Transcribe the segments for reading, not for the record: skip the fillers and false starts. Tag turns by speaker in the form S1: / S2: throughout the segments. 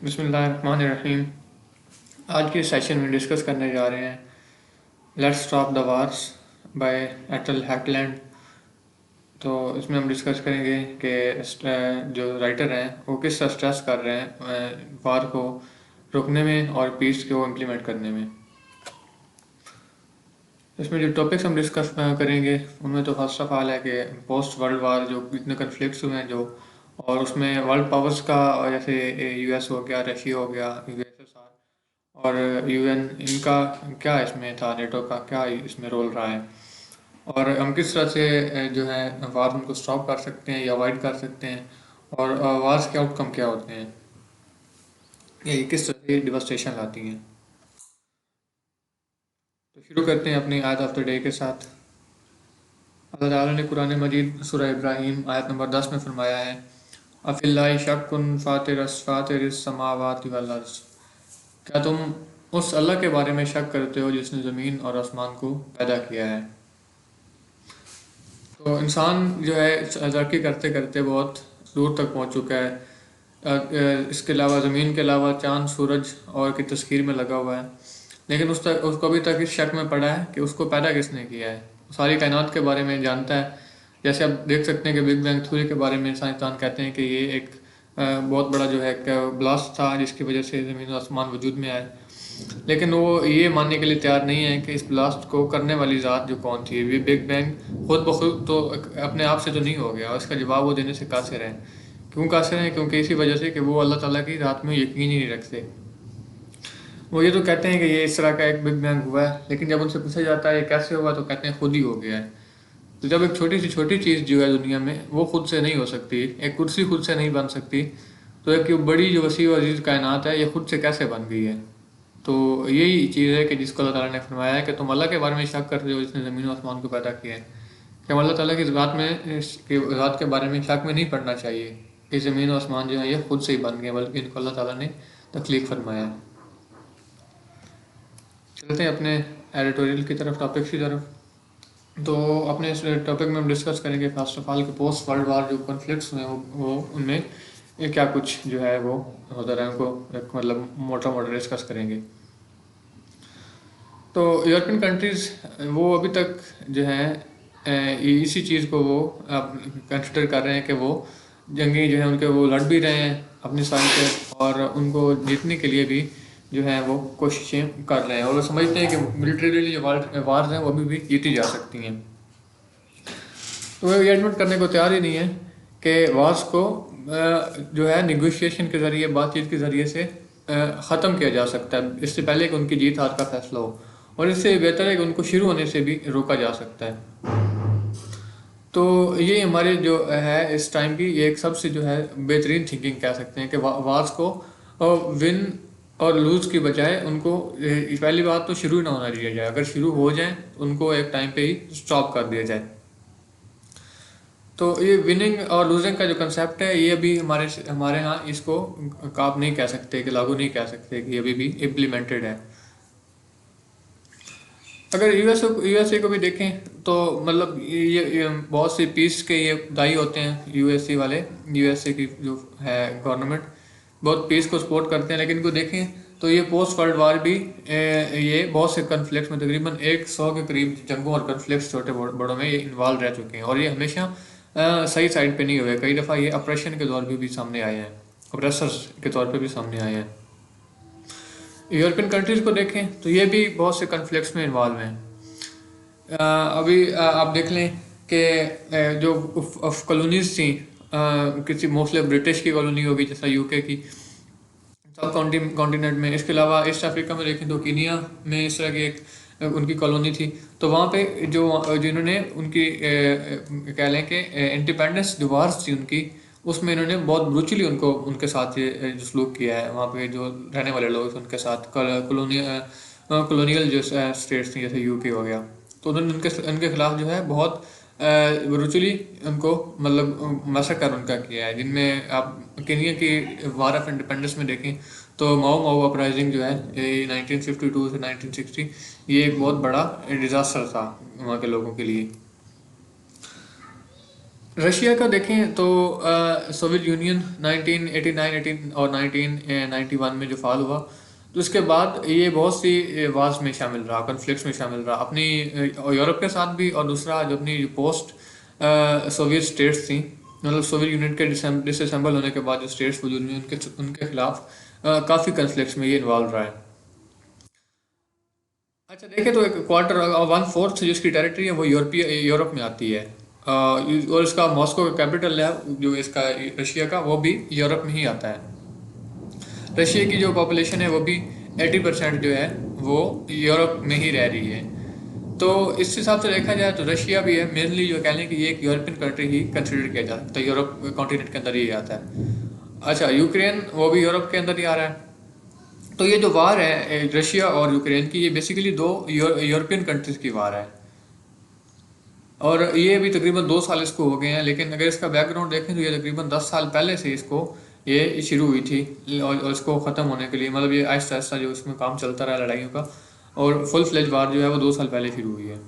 S1: बिस्मिल्लाहिर्रहमानिर्रहीम। आज के सेशन में डिस्कस करने जा रहे हैं let's stop the wars by एटल हैकलैंड। तो इसमें हम डिस्कस करेंगे कि जो राइटर हैं वो किस तरह स्ट्रेस कर रहे हैं वार को रोकने में और पीस को इम्प्लीमेंट करने में। इसमें जो टॉपिक्स हम डिस्कस करेंगे उनमें तो फर्स्ट ऑफ ऑल है कि पोस्ट वर्ल्ड वार जो इतने कन्फ्लिक्ट्स हुए हैं जो, और उसमें वर्ल्ड पावर्स का जैसे यूएस हो गया, रशिया हो गया, यूएसएसआर और यूएन, इनका क्या इसमें था, नेटो का क्या इसमें रोल रहा है, और हम किस तरह से जो है वार उनको स्टॉप कर सकते हैं या अवॉइड कर सकते हैं, और वार्स के आउटकम क्या होते हैं, ये किस तरह से डिवास्टेशन लाती हैं। तो शुरू करते हैं अपनी आयत ऑफ द डे के साथ। अल्लाह ताला ने कुरान मजीद सूरह इब्राहीम आयत नंबर 10 में फरमाया है, अफ़िल्लाहि शक्कुन फ़ातिरिस समावाति वल अर्ज़। क्या तुम उस अल्लाह के बारे में शक करते हो जिसने ज़मीन और आसमान को पैदा किया है। तो इंसान जो है तरक्की करते करते बहुत दूर तक पहुंच चुका है। इसके अलावा ज़मीन के अलावा चाँद, सूरज और की तस्खीर में लगा हुआ है, लेकिन उसको अभी तक इस शक में पड़ा है कि उसको पैदा किसने किया है। सारी कायनात के बारे में जानता है, जैसे आप देख सकते हैं कि बिग बैंग थ्योरी के बारे में साइंसदान कहते हैं कि ये एक बहुत बड़ा जो है ब्लास्ट था जिसकी वजह से ज़मीन और आसमान वजूद में आए, लेकिन वो ये मानने के लिए तैयार नहीं है कि इस ब्लास्ट को करने वाली ज़ात जो कौन थी। ये बिग बैंग खुद ब खुद तो अपने आप से तो नहीं हो गया, और इसका जवाब वो देने से कासिर हैं। क्यों कासिर हैं? क्योंकि इसी वजह से कि वो अल्लाह ताला की ज़ात में यकीन ही नहीं रखते। वो ये तो कहते हैं कि ये इस तरह का एक बिग बैंग हुआ है, लेकिन जब उनसे पूछा जाता है ये कैसे हुआ तो कहते हैं खुद ही हो गया है। तो जब एक छोटी सी छोटी चीज़ जो है दुनिया में वो खुद से नहीं हो सकती, एक कुर्सी खुद से नहीं बन सकती, तो एक बड़ी जो वसी व अजीज़ कायनात है ये खुद से कैसे बन गई है। तो यही चीज़ है कि जिसको अल्लाह ताला ने फरमाया है कि तुम अल्लाह के बारे में शक करते हो जिसने ज़मीन और आसमान को पैदा किया है, कि हम अल्लाह ताला की ज़ात के बारे में शक में नहीं पड़ना चाहिए कि ज़मीन और आसमान जो है ये खुद से ही बन गए, बल्कि इनको अल्लाह ताला ने तख्लीक फरमाया है। चलते हैं अपने एडिटोरियल की तरफ, टॉपिक्स की तरफ। तो अपने इस टॉपिक में हम डिस्कस करेंगे फर्स्ट ऑफ ऑल कि पोस्ट वर्ल्ड वार जो कॉन्फ्लिक्ट्स हुए वो उनमें ये क्या कुछ जो है वो होता रहा है, उनको एक मतलब मोटा मोटा डिस्कस करेंगे। तो यूरोपियन कंट्रीज़ वो अभी तक जो है इसी चीज़ को वो कंसिडर कर रहे हैं कि वो जंगी जो है उनके वो लड़ भी रहे हैं अपनी साइड पे, और उनको जीतने के लिए भी जो है वो कोशिशें कर रहे हैं, और वो समझते हैं कि मिलिट्रीली जो वार्स हैं वो अभी भी जीती जा सकती हैं। तो वो ये एडमिट करने को तैयार ही नहीं है कि वार्स को जो है निगोशिएशन के ज़रिए, बातचीत के ज़रिए से ख़त्म किया जा सकता है, इससे पहले कि उनकी जीत हार का फैसला हो, और इससे बेहतर है कि उनको शुरू होने से भी रोका जा सकता है। तो ये हमारे जो है इस टाइम की ये एक सबसे जो है बेहतरीन थिंकिंग कह सकते हैं कि वार्स को विन और लूज़ की बजाय उनको पहली बात तो शुरू ही ना होना दिया जाए, अगर शुरू हो जाए उनको एक टाइम पे ही स्टॉप कर दिया जाए। तो ये विनिंग और लूजिंग का जो कंसेप्ट है ये अभी हमारे यहाँ इसको आप नहीं कह सकते कि लागू नहीं कह सकते कि अभी भी इम्प्लीमेंटेड है। अगर यूएसए को भी देखें तो मतलब ये बहुत सी पीस के ये दाई होते हैं यूएसए वाले, यूएसए की जो है गवर्नमेंट बहुत पीस को सपोर्ट करते हैं, लेकिन इनको देखें तो ये पोस्ट वर्ल्ड वार भी ये बहुत से कन्फ्लिक्ट्स में तकरीबन 100 के करीब जंगों और कन्फ्लिक्ट्स छोटे बड़ों में ये इन्वॉल्व रह चुके हैं, और ये हमेशा सही साइड पे नहीं हुए। कई दफ़ा ये अप्रेशन के तौर पे भी सामने आए हैं, अप्रेसर्स के तौर पे भी सामने आए हैं। यूरोपियन कंट्रीज़ को देखें तो ये भी बहुत से कन्फ्लिक्ट्स में इन्वॉल्व हैं। अभी आप देख लें कि जो कॉलोनीज थी, किसी मोस्टली ब्रिटिश की कॉलोनी होगी जैसा यूके की सब कॉन्टिनेंट में, इसके अलावा ईस्ट अफ्रीका में देखें तो कीनिया में इस तरह की एक उनकी कॉलोनी थी। तो वहाँ पे जो जिन्होंने उनकी कह लें कि इंडिपेंडेंस जो वार्स थी उनकी, उसमें इन्होंने बहुत ब्रूचली उनके साथ ये जो सलूक किया है वहाँ पे जो रहने वाले लोग उनके साथ, कॉलोनियल जो स्टेट्स थी जैसे यूके हो गया, तो उन्होंने उनके खिलाफ जो है बहुत ब्रूचली उनको मतलब मैसेकर उनका किया है, जिनमें आप केनिया की वार ऑफ इंडिपेंडेंस में देखें तो माओ माओ अपराइजिंग जो है ये 1952 से 1960 ये एक बहुत बड़ा डिज़ास्टर था वहाँ के लोगों के लिए। रशिया का देखें तो सोवियत यूनियन 1989 18 और 1991 में जो फॉल हुआ, तो उसके बाद ये बहुत सी वार्स में शामिल रहा, कॉन्फ्लिक्ट्स में शामिल रहा, अपनी यूरोप के साथ भी, और दूसरा जो अपनी पोस्ट सोवियत स्टेट्स थी, मतलब सोवियत यूनियन के डिसअसेंबल होने के बाद जो स्टेट्स वजूद में उनके उनके खिलाफ काफ़ी कॉन्फ्लिक्ट्स में ये इन्वॉल्व रहा है। अच्छा देखें तो एक क्वार्टर 1/4 जिसकी टेरिटरी है वो यूरोप में आती है। और इसका मॉस्को का कैपिटल है जो इसका रशिया का, वो भी यूरोप में ही आता है। रशिया की जो पॉपुलेशन है वो भी 80% जो है वो यूरोप में ही रह रही है। तो इस हिसाब से देखा जाए तो रशिया भी है मेनली, जो कह लें कि ये एक यूरोपियन कंट्री ही कंसिडर किया जा सकता है, यूरोप कॉन्टिनेंट के अंदर ही आता है। अच्छा यूक्रेन वो भी यूरोप के अंदर ही आ रहा है। तो ये जो वार है रशिया और यूक्रेन की, ये बेसिकली दो यूरोपियन कंट्रीज की वार है। और ये अभी तकरीबन 2 साल इसको हो गए हैं, लेकिन अगर इसका बैकग्राउंड देखें तो ये तकरीबन 10 साल पहले से इसको ये शुरू हुई थी। और इसको ख़त्म होने के लिए मतलब ये आहिस्ता आहिस्ता जो इसमें काम चलता रहा लड़ाइयों का, और फुल फ्लेज वार जो है वो 2 साल पहले शुरू हुई है।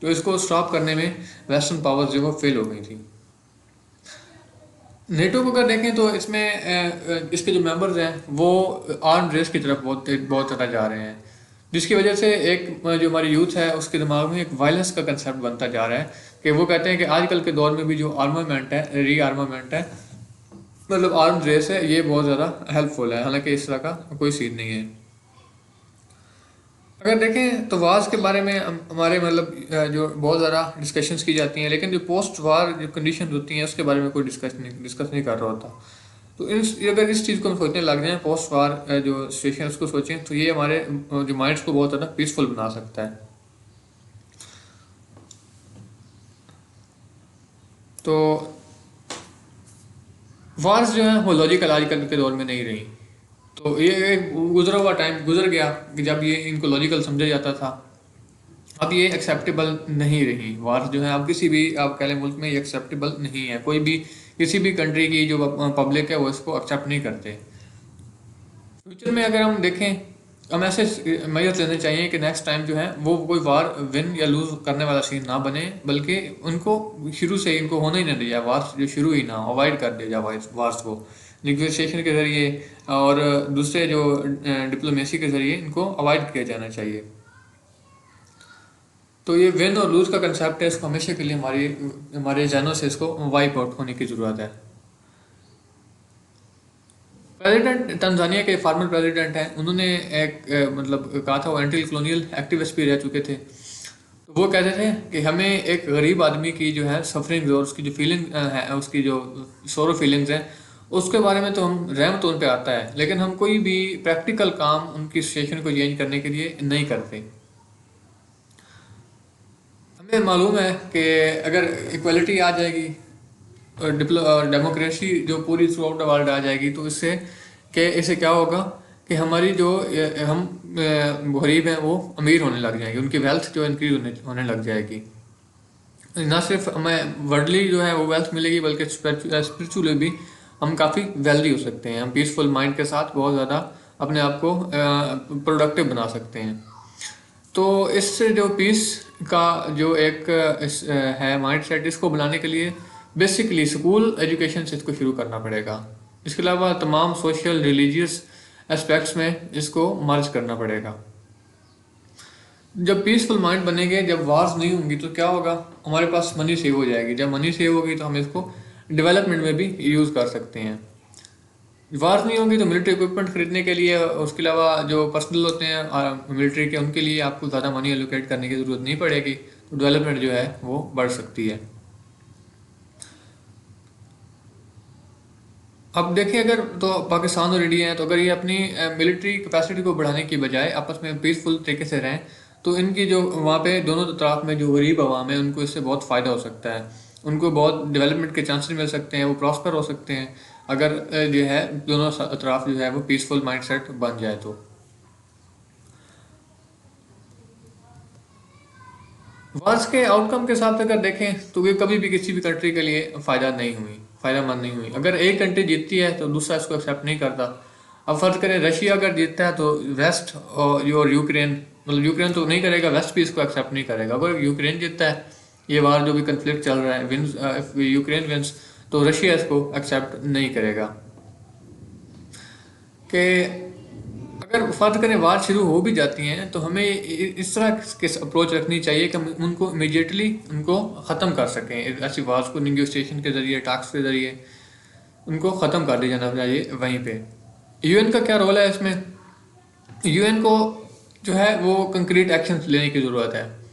S1: तो इसको स्टॉप करने में वेस्टर्न पावर्स जो वो फेल हो गई थी। नेटो को अगर देखें तो इसमें इसके जो मेंबर्स हैं वो आर्म रेस की तरफ बहुत बहुत ज़्यादा जा रहे हैं, जिसकी वजह से एक जो हमारी यूथ है उसके दिमाग में एक वायलेंस का कंसेप्ट बनता जा रहा है, कि वो कहते हैं कि आजकल के दौर में भी जो आर्मामेंट है, री आर्मामेंट है, मतलब आर्म रेस है, ये बहुत ज़्यादा हेल्पफुल है। हालांकि इस तरह का कोई सीन नहीं है। अगर देखें तो वार्स के बारे में हमारे मतलब जो बहुत ज़्यादा डिस्कशंस की जाती हैं, लेकिन जो पोस्ट वार जो कंडीशन होती हैं उसके बारे में कोई डिस्कस नहीं कर रहा होता। तो अगर इस चीज़ को हम सोचने लग जाएं, पोस्ट वार जो सिचुएशन उसको सोचें, तो ये हमारे जो माइंड्स को बहुत ज़्यादा पीसफुल बना सकता है। तो वार्स जो हैं वो लॉजिकल आजकल के दौर में नहीं रही। तो ये एक गुजरा हुआ टाइम गुजर गया कि जब ये इनको लॉजिकल समझा जाता था। अब ये एक्सेप्टेबल नहीं रही वार्स जो है, अब किसी भी आप कह लें मुल्क में ये एक्सेप्टेबल नहीं है। कोई भी किसी भी कंट्री की जो पब्लिक है वो इसको एक्सेप्ट नहीं करते। फ्यूचर में अगर हम देखें, हम ऐसे मेजर्स लेने चाहिए कि नेक्स्ट टाइम जो है वो कोई वार विन या लूज करने वाला सीन ना बने, बल्कि उनको शुरू से इनको होना ही ना दिया जाए, वार्स जो शुरू ही ना, अवॉइड कर दिया जाए वार्स को निगोशिएशन के ज़रिए, और दूसरे जो डिप्लोमेसी के ज़रिए इनको अवॉइड किया जाना चाहिए। तो ये विन और लूज का कंसेप्ट है, इसको हमेशा के लिए हमारी हमारे जहनों से इसको वाइप आउट होने की ज़रूरत है। प्रेसिडेंट तंजानिया के फार्मर प्रेसिडेंट हैं, उन्होंने एक मतलब कहा था, वो एंटी कॉलोनियल एक्टिविस्ट भी रह चुके थे। तो वो कहते थे कि हमें एक गरीब आदमी की जो है सफरिंग और उसकी जो फीलिंग है, उसकी जो सोरो फीलिंग्स हैं, उसके बारे में तो हम रहम तो उन पे आता है, लेकिन हम कोई भी प्रैक्टिकल काम उनकी सिचुएशन को चेंज करने के लिए नहीं करते। हमें मालूम है कि अगर इक्वलिटी आ जाएगी और डेमोक्रेसी जो पूरी थ्रू आउट द वर्ल्ड आ जाएगी, तो इससे क्या होगा कि हमारी जो हम गरीब हैं वो अमीर होने लग जाएंगे, उनकी वेल्थ जो इंक्रीज होने लग जाएगी। ना सिर्फ हमें वर्ल्डली जो है वो वेल्थ मिलेगी, बल्कि स्पिरिचुअली भी हम काफ़ी वेल्दी हो सकते हैं। हम पीसफुल माइंड के साथ बहुत ज़्यादा अपने आप को प्रोडक्टिव बना सकते हैं। तो इससे जो पीस का जो एक है माइंड सेट, इसको बनाने के लिए बेसिकली स्कूल एजुकेशन से इसको शुरू करना पड़ेगा। इसके अलावा तमाम सोशल रिलीजियस एस्पेक्ट्स में इसको मर्ज करना पड़ेगा। जब पीसफुल माइंड बनेंगे, जब वार्स नहीं होंगी, तो क्या होगा, हमारे पास मनी सेव हो जाएगी। जब मनी सेव होगी तो हम इसको डेवलपमेंट में भी यूज़ कर सकते हैं। वार्स नहीं होंगी तो मिलिट्री इक्विपमेंट खरीदने के लिए, उसके अलावा जो पर्सनल होते हैं मिलिट्री के, उनके लिए आपको ज़्यादा मनी एलोकेट करने की ज़रूरत नहीं पड़ेगी। तो डेवलपमेंट जो है वो बढ़ सकती है। अब देखिए, अगर तो पाकिस्तान और इंडिया है, तो अगर ये अपनी मिलिट्री कैपेसिटी को बढ़ाने की बजाय आपस में पीसफुल तरीके से रहें, तो इनकी जो वहाँ पे दोनों तरफ में जो गरीब आवाम है उनको इससे बहुत फ़ायदा हो सकता है। उनको बहुत डेवलपमेंट के चांसेस मिल सकते हैं, वो प्रॉस्पर हो सकते हैं, अगर जो है दोनों तरफ जो है वो पीसफुल माइंडसेट बन जाए तो। वार्स के आउटकम के साथ अगर देखें तो ये कभी भी किसी भी कंट्री के लिए फ़ायदेमंद नहीं हुई। अगर एक कंट्री जीतती है तो दूसरा इसको एक्सेप्ट नहीं करता। अब फर्ज करें रशिया अगर जीतता है तो वेस्ट और यूक्रेन, मतलब यूक्रेन तो नहीं करेगा, वेस्ट भी इसको एक्सेप्ट नहीं करेगा। अगर यूक्रेन जीतता है ये वार जो भी कंफ्लिक्ट चल रहा है विंस, इफ यूक्रेन विंस तो रशिया इसको एक्सेप्ट नहीं करेगा। कि अगर फर्ज करें वार शुरू हो भी जाती हैं तो हमें इस तरह की अप्रोच रखनी चाहिए कि हम उनको इमीडिएटली उनको ख़त्म कर सकें। ऐसी वार्स को निगोशिएशन के ज़रिए, टास्क के ज़रिए उनको ख़त्म कर दिया जाना चाहिए वहीं पे। यूएन का क्या रोल है इसमें? यूएन को जो है वो कंक्रीट एक्शन लेने की ज़रूरत है।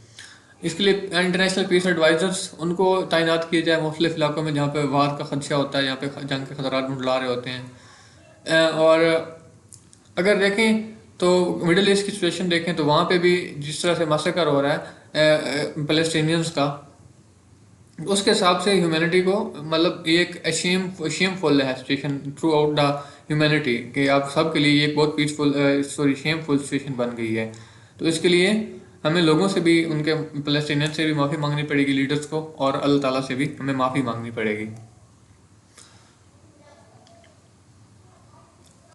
S1: इसके लिए इंटरनेशनल पीस एडवाइजर्स उनको तैनात किए जाए मुख्तलिफ इलाकों में जहाँ पे वार का खदशा होता है, जहाँ पे जंग के खतरा मंडला रहे होते हैं। और अगर देखें तो मिडिल ईस्ट की सिचुएशन देखें तो वहाँ पे भी जिस तरह से मसकर हो रहा है पैलेस्टीनियंस का, उसके हिसाब से ह्यूमैनिटी को मतलब ये एक शेमफुल है situation through out the humanity कि आप सब के लिए ये एक बहुत पीसफुल शेमफुल सिचुएशन बन गई है। तो इसके लिए हमें लोगों से भी, उनके पैलेस्टीनियन से भी माफ़ी मांगनी पड़ेगी, लीडर्स को, और अल्लाह ताला से भी हमें माफ़ी मांगनी पड़ेगी।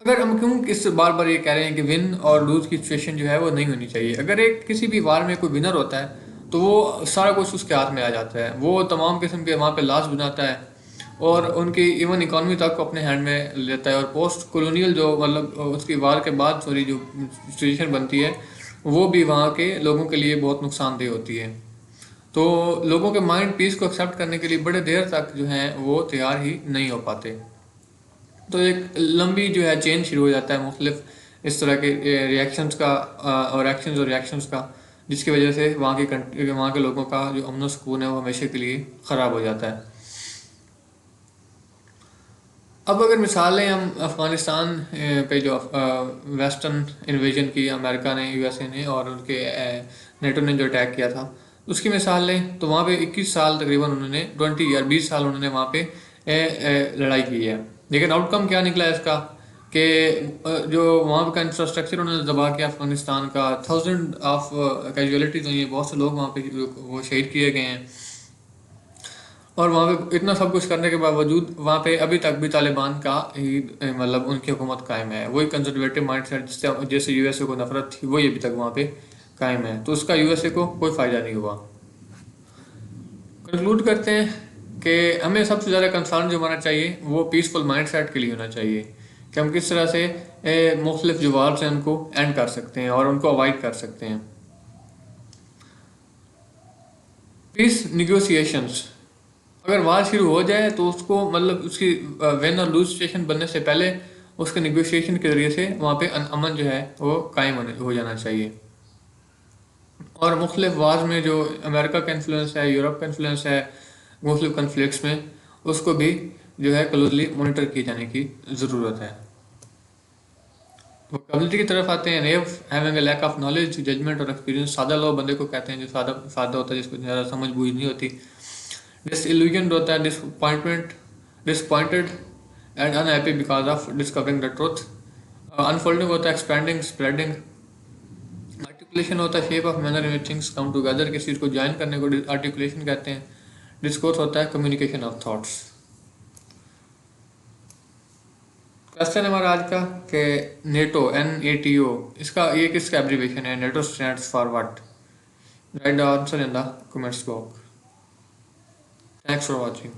S1: अगर हम क्यों इस बार बार ये कह रहे हैं कि विन और लूज की सिचुएशन जो है वो नहीं होनी चाहिए। अगर एक किसी भी वार में कोई विनर होता है तो वो सारा कुछ उसके हाथ में आ जाता है, वो तमाम किस्म के वहाँ पे लॉस बनाता है और उनकी इवन इकॉनमी तक को अपने हैंड में लेता है। और पोस्ट कॉलोनियल जो मतलब उसकी वार के बाद सॉरी जो सिचुएशन बनती है वो भी वहाँ के लोगों के लिए बहुत नुकसानदेह होती है। तो लोगों के माइंड पीस को एक्सेप्ट करने के लिए बड़े देर तक जो है वो तैयार ही नहीं हो पाते। तो एक लंबी जो है चेन शुरू हो जाता है मुख्तलिफ इस तरह के रिएक्शंस का और एक्शंस और रिएक्शंस का, जिसकी वजह से वहाँ के लोगों का जो अमन सुकून है वो हमेशा के लिए ख़राब हो जाता है। अब अगर मिसाल लें हम अफ़गानिस्तान पे जो वेस्टर्न इन्वेजन की अमेरिका ने, यूएसए ने और उनके नेटो ने जो अटैक किया था उसकी मिसाल लें तो वहाँ पे 21 साल तकरीबन उन्होंने 20 साल उन्होंने वहाँ पे लड़ाई की है। लेकिन आउटकम क्या निकला है इसका कि जो वहाँ का इंफ्रास्ट्रक्चर उन्होंने तबाह किया अफगानिस्तान का, 1000 ऑफ कैजुअलिटीज हुई हैं, बहुत से लोग वहाँ पे वो शहीद किए गए हैं। और वहाँ पे इतना सब कुछ करने के बावजूद वहाँ पे अभी तक भी तालिबान का ही मतलब उनकी हुकूमत कायम है। वही कंजर्वेटिव माइंडसेट जिससे जैसे यूएसए को नफरत थी वही अभी तक वहाँ पे कायम है। तो उसका यूएसए को कोई फ़ायदा नहीं हुआ। कंक्लूड करते हैं कि हमें सबसे ज़्यादा कंसर्न जो हमारा चाहिए वो पीसफुल माइंडसेट के लिए होना चाहिए कि हम किस तरह से मुख्तलिफ जो वार्स हैं उनको एंड कर सकते हैं और उनको अवॉइड कर सकते हैं। पीस निगोशिएशंस, अगर वार शुरू हो जाए तो उसको मतलब उसकी विन और लूज सिचुएशन बनने से पहले उसके निगोशिएशन के ज़रिए से वहाँ पे अमन जो है वो कायम हो जाना चाहिए। और मुख्तलिफ वार्स में जो अमेरिका का इन्फ्लुएंस है, यूरोप का इन्फ्लुएंस है मुख्तलिफ कन्फ्लिक्ट्स में, उसको भी जो है क्लोजली मॉनिटर किए जाने की ज़रूरत है। वोकेबलरी की तरफ आते हैं। Naive having a lack of knowledge, judgement और एक्सपीरियंस, सादा लोग बंदे को कहते हैं जो सादा सादा होता है, जिसको ज़्यादा समझ बूझ नहीं होती। डिसइल्यूजन होता है, disappointed and unhappy because of discovering the truth. Unfolding होता है, एक्सपेंडिंग, स्प्रेडिंग। आर्टिकुलेशन होता है, shape of manner in which things come together, किसी चीज़ को ज्वाइन करने को आर्टिकुलेशन कहते हैं। डिस्कोर्स होता है, कम्युनिकेशन ऑफ थॉट्स। क्वेश्चन है हमारा आज का कि नेटो NATO इसका ये किसका एब्रीवेशन है? NATO stands for what? Right the answer in the comments box. Thanks for watching.